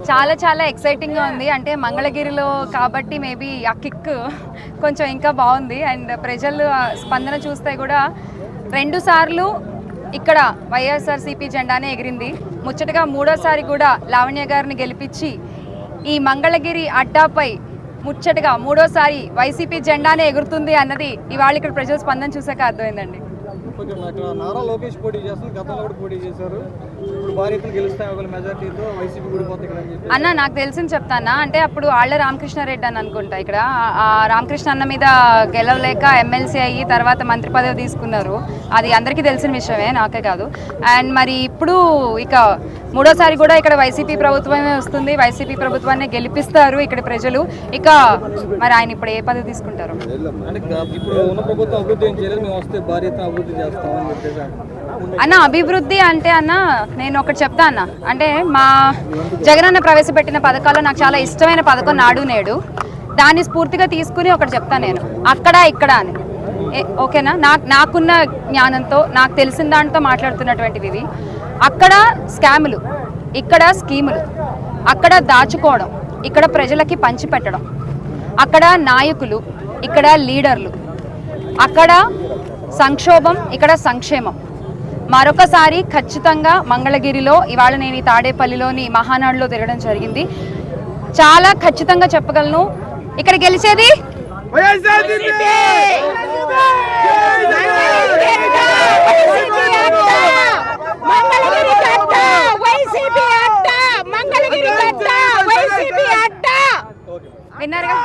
చాలా చాలా ఎక్సైటింగ్గా ఉంది. అంటే మంగళగిరిలో కాబట్టి మేబీ ఆ కిక్ కొంచెం ఇంకా బాగుంది. అండ్ ప్రజలు స్పందన చూస్తే కూడా 2 సార్లు ఇక్కడ వైఎస్ఆర్సీపీ జెండానే ఎగిరింది. ముచ్చటగా 3వసారి కూడా లావణ్య గారిని గెలిపించి ఈ మంగళగిరి అడ్డాపై ముచ్చటగా 3వసారి వైసీపీ జెండానే ఎగురుతుంది అన్నది ఇవాళ ఇక్కడ ప్రజల స్పందన చూసాక అర్థమైందండి. నారా లోకేష్ పోటీ చేస్తారు, గతంలో కూడా పోటీ చేశారు. ఇప్పుడు భారీగా గెలుస్తాయి ఒకవేళ మెజార్టీతో వైసీపీ ఊడిపోతుంది అన్న. నాకు తెలిసింది చెప్తానా, అంటే అప్పుడు ఆళ్ల రామకృష్ణారెడ్డి అని అనుకుంటా, ఇక్కడ రామకృష్ణ అన్న మీద గెలవలేక ఎమ్మెల్సీ అయ్యి తర్వాత మంత్రి పదవి తీసుకున్నారు. అది అందరికీ తెలిసిన విషయమే, నాకే కాదు. అండ్ మరి ఇప్పుడు ఇక 3వసారి కూడా ఇక్కడ వైసీపీ ప్రభుత్వమే వస్తుంది. వైసీపీ ప్రభుత్వాన్ని గెలిపిస్తారు ఇక్కడ ప్రజలు. ఇక మరి ఆయన ఇప్పుడు ఏ పదవి తీసుకుంటారు? అన్న అభివృద్ధి అంటే అన్న నేను ఒకటి చెప్తా అన్న, అంటే మా జగనన్న ప్రవేశపెట్టిన పథకాల్లో నాకు చాలా ఇష్టమైన పథకం నాడు నేడు. దాన్ని స్ఫూర్తిగా తీసుకుని ఒకటి చెప్తాను నేను, అక్కడ ఇక్కడ అని. ఓకేనా? నాకున్న జ్ఞానంతో నాకు తెలిసిన దాంతో మాట్లాడుతున్నటువంటివి ఇవి. అక్కడ స్కాములు, ఇక్కడ స్కీములు, అక్కడ దాచుకోవడం, ఇక్కడ ప్రజలకి పంచిపెట్టడం, అక్కడ నాయకులు, ఇక్కడ లీడర్లు, అక్కడ సంక్షోభం, ఇక్కడ సంక్షేమం. మరొకసారి ఖచ్చితంగా మంగళగిరిలో ఇవాళ నేను ఈ తాడేపల్లిలోని మహానాడులో తిరగడం జరిగింది. చాలా ఖచ్చితంగా చెప్పగలను, ఇక్కడ గెలిచేది విన్నారుగా.